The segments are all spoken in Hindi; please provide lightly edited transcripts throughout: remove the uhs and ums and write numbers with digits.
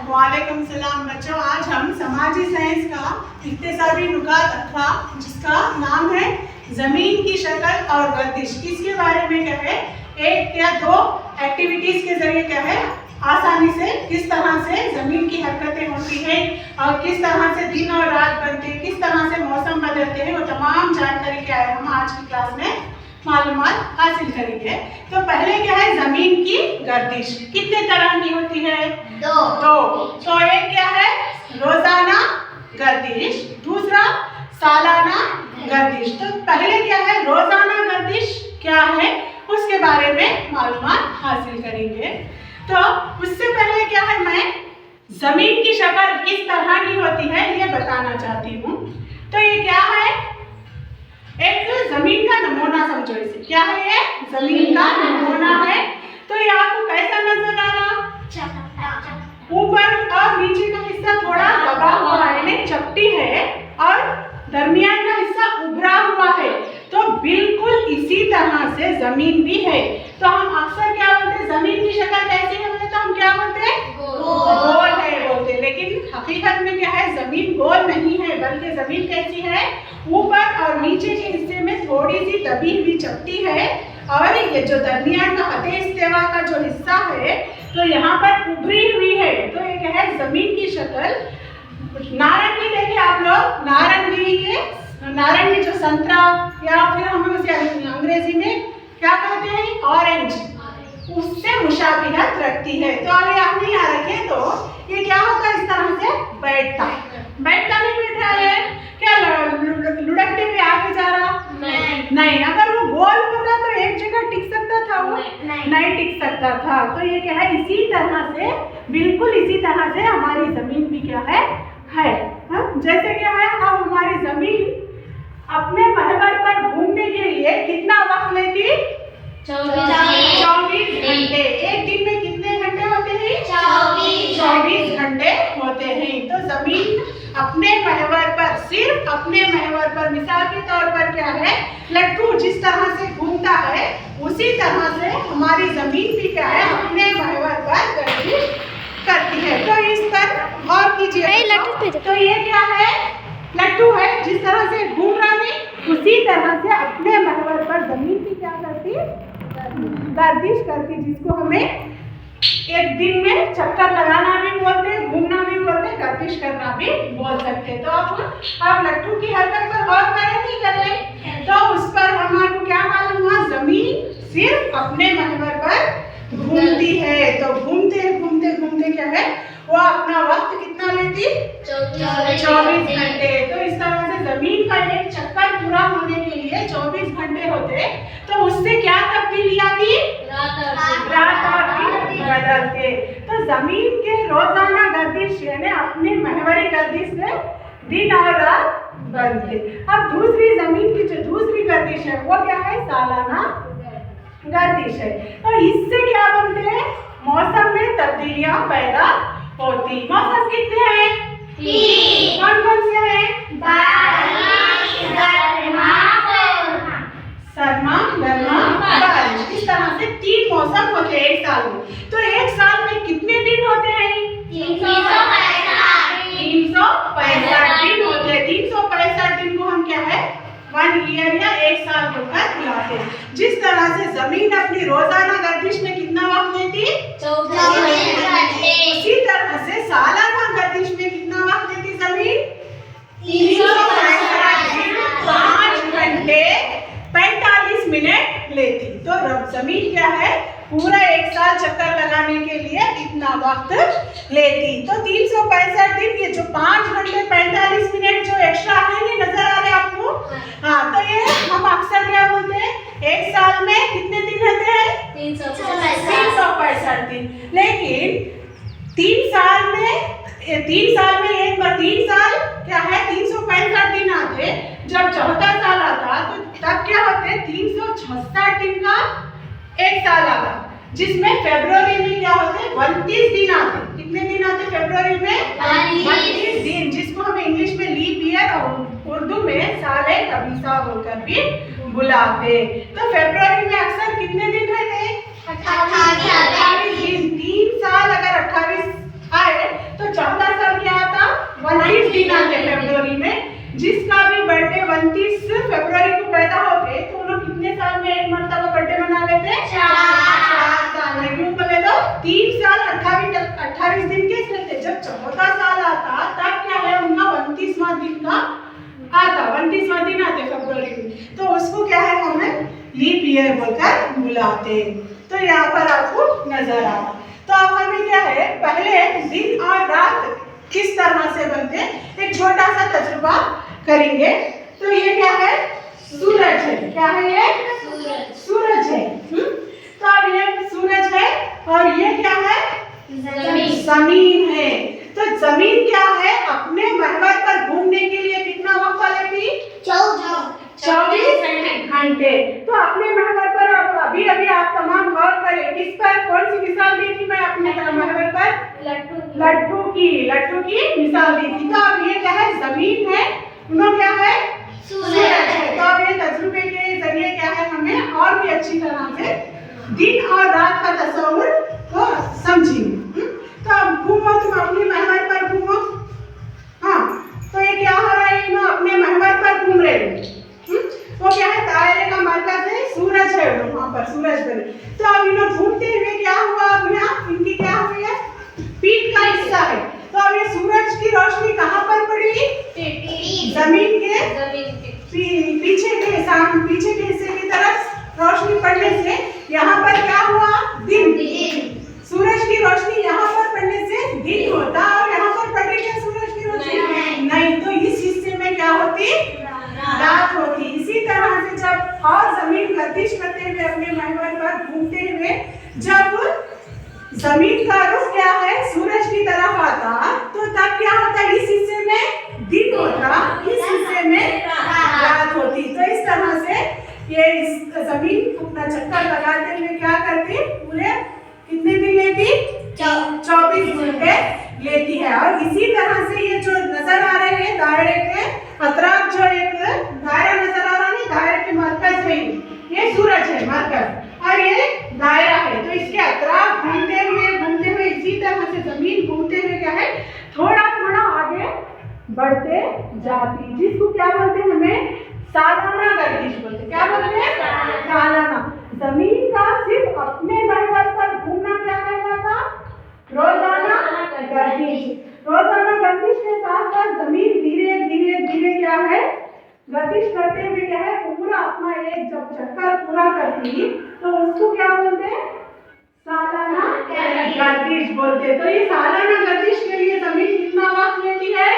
वालेकुम सलाम बच्चों। आज हम समाजी साइंस का इक्तिसादी नुकात अथवा जिसका नाम है जमीन की शक्ल और गर्दिश, इसके बारे में क्या है, एक या दो एक्टिविटीज के जरिए क्या है आसानी से किस तरह से जमीन की हरकतें होती हैं और किस तरह से दिन और रात बनते हैं, किस तरह से मौसम बदलते हैं, वो तमाम जानकारी क्या है हम आज की क्लास में मालूमात हासिल करेंगे। तो पहले क्या है, जमीन की गर्दिश कितने तरह की होती है? दो। तो एक क्या है रोजाना गर्दिश, दूसरा सालाना गर्दिश। तो पहले क्या है रोजाना गर्दिश क्या है उसके बारे में मालूमात हासिल करेंगे। तो उससे पहले क्या है, मैं जमीन की शक्ल किस तरह की होती है ये बताना चाहती हूँ। तो ये क्या है, एक जमीन का नमूना समझो इसे। क्या है ये? जमीन का नमूना है। तो ये आपको कैसा नजर आ रहा? ऊपर और नीचे का हिस्सा थोड़ा दबा हुआ है, यानी चपटी है, और दरमियान का हिस्सा उभरा हुआ है। तो बिल्कुल इसी तरह से जमीन भी है। तो हम अक्सर क्या बोलते हैं, जमीन की शक्ल कैसी है बोलते तो हम क्या बोलते हैं? गोल है बोलते। लेकिन हकीकत में क्या है, जमीन गोल नहीं है, बल्कि जमीन कैसी है, ऊपर और नीचे के हिस्से में थोड़ी सी दबी हुई चपटी है, और ये जो दरमियान का हते इस्तेवा का जो हिस्सा है तो यहाँ पर उभरी हुई है। तो ये क्या है, जमीन की शक्ल नारंगी देखिए आप लोग, नारंगी जो संतरा या फिर हम उसे अंग्रेजी में क्या कहते हैं, ऑरेंज, उससे मुशाबिहत रखती है। तो अभी आपने यहाँ रखे तो ये क्या होता है, इस तरह से बैठता नहीं बैठ रहा है, क्या लुढ़कते हुए आगे जा रहा? नहीं। अगर वो गोल होता तो एक जगह टिक सकता था, वो नहीं टिक सकता था। तो ये क्या है, इसी तरह से बिल्कुल इसी तरह से हमारी जमीन भी क्या है जैसे क्या है, अब हमारी जमीन अपने महवर पर घूमने के लिए कितना वक्त लेती? 24 घंटे। एक दिन में कितने घंटे होते हैं? 24 घंटे होते हैं। तो जमीन अपने महवर पर, सिर्फ अपने महवर पर, मिसाल के तौर पर क्या है, लट्टू जिस तरह से घूमता है उसी तरह से हमारी जमीन भी क्या है अपने महवर पर गर्दिश करती है। तो इस पर गौर कीजिए। तो ये क्या है, लट्टू है, जिस तरह से घूम रहा है उसी तरह से अपने महवर पर जमीन की क्या करती, गर्दिश करती, जिसको हमें एक दिन में चक्कर लगाना भी बोलते हैं, घूमना भी बोलते हैं, गर्दिश करना भी बोल सकते हैं। तो अब लट्टू की हरकत पर गौर करें नहीं करें, तो उस पर हमारे क्या मालूम हुआ, जमीन सिर्फ अपने महवर पर घूमती है। तो घूमते घूमते क्या है, वो अपना वक्त कितना लेती? 24 घंटे। तो इस तरह से जमीन का एक चक्कर पूरा होने के लिए 24 घंटे होते। तो उससे क्या तब्दीली आती? रात और दिन बदलते। तो जमीन के रोजाना गर्दिश यानी अपने महवरी गर्दिश से दिन और रात बनते। अब दूसरी जमीन की जो दूसरी गर्दिश है वो क्या है, सालाना गर्दिश है। तो इससे क्या बनते हैं, मौसम में तब्दीलियां पैदा होती। मौसम कितने हैं? 3। कौन से हैं? सरमा, गर्मा, बारिश। इस तरह से 3 मौसम होते हैं एक साल में। तो एक साल में कितने दिन होते हैं? 365 दिन होते हैं। 365 दिन को हम क्या है, 1 ईयर या एक साल बोलकर बुलाते हैं। जिस तरह से जमीन अपनी रोजाना गर्दिश में कितना वक्त लेती? 24 घंटे। इसी तरह से सालाना गर्दिश में कितना वक्त लेती जमीन? 5 घंटे 45 मिनट लेती। तो जमीन क्या है, पूरा एक साल चक्कर लगाने के लिए इतना वक्त लेती। तो 365 दिन, ये जो 5 घंटे 45 मिनट जो एक्स्ट्रा है, ये नजर आ रहे हैं आपको? हाँ, तो ये हम अक्सर क्या बोलते हैं, एक साल में कितने दिन रहते हैं? 365 दिन। लेकिन 3 साल में एक बार 3 साल क्या है, 365 दिन आते। जब चौथा साल आता तो तब क्या होते, 366 दिन का एक साल आता, जिसमें फरवरी में क्या होते, 32 दिन आते। कितने दिन आते फरवरी में? 32 दिन, जिसको हम इंग्लिश में लीप ईयर और उर्दू में साले कबीसा बोलकर भी बुलाते। तो फरवरी में अक्सर कितने दिन रहते? 28 दिन। दिन आते हैं फरवरी में। जिसका भी बर्थडे 29 फरवरी को पैदा होते तो वो लोग कितने साल में एक मरतबा बर्थडे मना लेते? 4 साल में। क्यों बोले तो 3 साल 28 दिन के रहते। जब 14 साल आता तब क्या है उनका 29वां दिन का आता, 29वां दिन आते फरवरी में। तो उसको क्या है हमें लीप ईयर बोलकर बुलाते। तो यहाँ पर आपको नजर आ रहा। तो अब हमें क्या है पहले दिन और रात किस तरह से बनते एक छोटा सा तजुर्बा करेंगे। तो ये क्या है? सूरज है। क्या है ये? सूरज है। तो अब ये सूरज है और ये क्या है? जमीन है। तो जमीन क्या है अपने महवर पर घूमने के लिए कितना वक्त लेती? 24 घंटे। तो अपने महवर पर अभी आप तमाम गौर करें किस पर कौन सी मिसाल दी थी मैं अपने महवर पर? लट्टू की मिसाल दी थी। तो अब ये क्या है? जमीन है, उन्होंने क्या है? सूरज है। तो अब ये तजुर्बे के जरिए क्या है हमें और भी अच्छी तरह से दिन और रात का तस्वीर को समझेंगे। तो अब घूमो, तुम अपने महवर पर घूमो। हाँ, तो ये क्या हो रहा है? इन्हों अपने महवर पर घूम रहे हैं। वो क्या है? दायरे का मरकज है, सूरज है वहाँ पर, सूरज बने। तो अब इन लोग घूमते हुए क्या हुआ? अब यहाँ इनकी क्या हुई है? पीठ का हिस्सा है। तो अब ये सूरज की रोशनी कहाँ पर पड़ी? जमीन के पीछे के हिस्से की तरफ रोशनी पड़ने से यहाँ पर क्या हुआ? दिन। सूरज की रोशनी यहाँ पर पड़ने से दिन होता और यहाँ पर पड़े क्या सूरज की रोशनी? नहीं। तो इस हिस्से में क्या होती? रात होती। इसी तरह से जब और जमीन गर्दिश करते हुए अपने महवर पर घूमते हुए जब जमीन का रुख क्या है? सूरज की तरफ आता तो तब क्या होता? इस हिस्से में दिन होता, इस हिस्से में रात होती। तो इस तरह से ये जमीन अपना चक्कर लगाते हुए क्या करती? पूरे कितने दिन लेती? 24 घंटे लेती है। और इसी तरह से ये जो नजर आ रहे हैं दायरे के अतराफ, जो एक दायरा नजर आ रहा है, दायरे के मरकज में ये सूरज है मरकज और ये दायरा है। तो इसके अतराफ घूमते हुए इसी तरह से जमीन घूमते हुए क्या है थोड़ा आगे बढ़ते जाती, जिसको क्या बोलते हैं? हमें सालाना गर्दिश बोलते। क्या बोलते हैं? सालाना। जमीन का सिर्फ अपने महवर पर घूमना क्या कहलाता? रोजाना गर्दिश। रोजाना गर्दिश के साथ साथ जमीन धीरे धीरे क्या है गर्दिश करते हुए क्या है पूरा अपना एक जब चक्कर पूरा करती तो उसको क्या बोलते हैं? सालाना गर्दिश बोलते। तो ये सालाना गर्दिश के लिए जमीन कितना वक्त लेती है?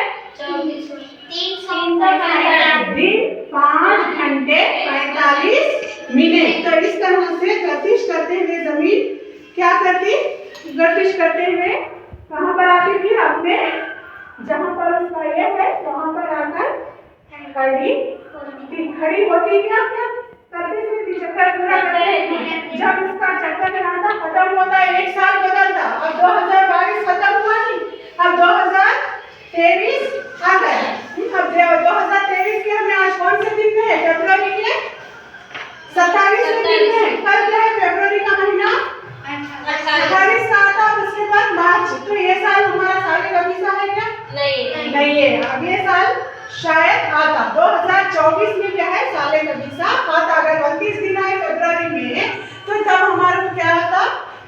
5 घंटे 45 मिनट। तो इस तरह से गर्दिश करते हुए जमीन क्या करती? गर्दिश करते हुए कहाँ पर आती? फिर अपने जहाँ पर उसका ये है वहाँ पर आकर खड़ी होती। क्या करते थे? चक्कर पूरा करते। जब उसका चक्कर लगाता खत्म होता, 1 साल बदलता। अब 2022 खत्म हुआ नहीं, अब 2023 आ गया। अब 2023 के हमें आज कौन से दिन में है? फरवरी के 27वें दिन में। कल क्या है? फरवरी का महीना 28 का आता और उसके बाद मार्च। तो ये साल हमारा साले कबीसा है क्या? नहीं है। अब ये साल शायद आता 2024 में क्या है साले कबीसा आता। अगर 29 दिन आए फरवरी में तो तब हमारे को क्या होता?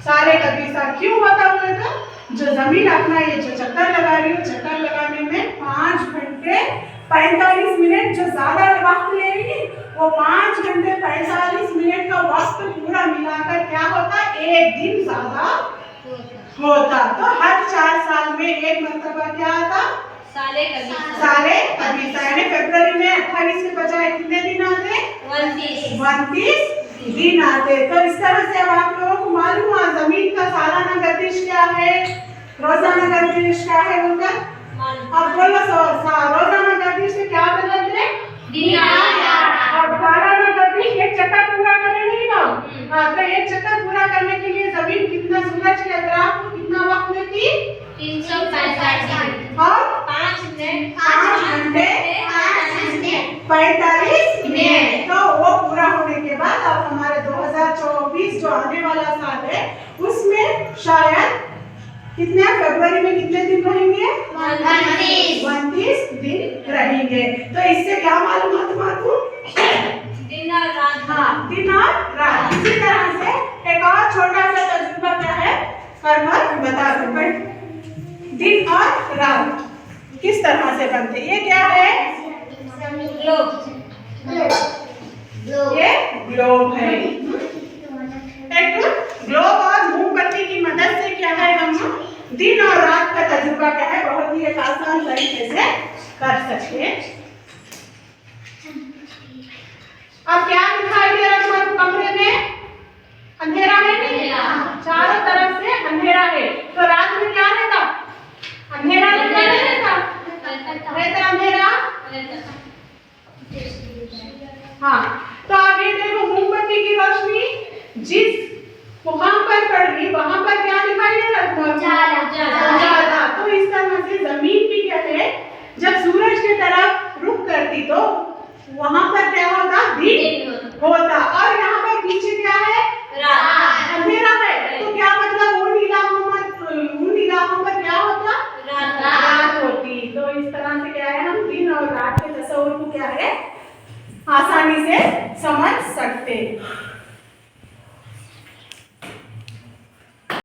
साले कबीसा। क्यों होता बोले तो जो जमीन अपना ये जो चक्कर लगा रही है, चक्कर लगाने में 5 घंटे 45 मिनट जो ज्यादा वक्त लेगी वो 5 घंटे 45 मिनट का वक्त पूरा मिलाकर क्या होता? एक दिन ज्यादा होता। तो हर 4 साल में एक मरतबा क्या आता? साले कबीसा। यानी फरवरी में 28 के बजाय कितने दिन आते? 29 दिन आते। तो इस तरह से अब आप लोगों को मालूम हुआ जमीन का सालाना गर्दिश क्या है, रोजाना गर्दिश क्या है बोलकर? अब बोलो रोजाना गर्दिश से क्या बदलते? और सालाना गर्दिश एक चक्कर पूरा करे नहीं ना। हाँ, तो एक चक्कर पूरा करने के लिए जमीन कितना सूरज के अतराफ को कितना वक्त लेती? 365 और 5 घंटे 45 मिनट। तो वो पूरा होने के बाद अब हमारे 2024 जो आने वाला साल है उसमें शायद कितने फरवरी में कितने दिन रहेंगे? 29 दिन रहेंगे। तो इससे क्या मालूम है तुमको? दिन और रात। हाँ, दिन और रात। इसी तरह से एक और छोटा सा तजुर्बा क्या है फरवर बता दो भाई। दिन और रात किस तरह से बनते? ये क्या है? ये ग्लोब है। एक ग्लोब और मोमबत्ती की मदद से क्या है हम दिन और रात का तजुर्बा क्या है बहुत ही एक आसान तरीके से कर सकते हैं। अब क्या दिखाई दे रहा है कमरे में? अंधेरा है नहीं? चारों तरफ से अंधेरा है। तो रात में क्या रहता? अंधेरा रहता। अंधेरा। हाँ, तो आप ये देखो मोमबत्ती की रोशनी जिस वहां पर पड़ रही वहां पर क्या दिखाई दे रहा है? उजाला। तो इस तरह से जमीन भी क्या है जब सूरज की तरफ रुख करती तो वहां पर क्या होता? दिन होता। और यहाँ पर पीछे क्या है? अंधेरा है। तो क्या मतलब उन इलाकों पर क्या होता? रात होती। तो इस तरह से क्या है हम दिन और रात के तस्वीर को क्या है आसानी से समझ सकते हैं।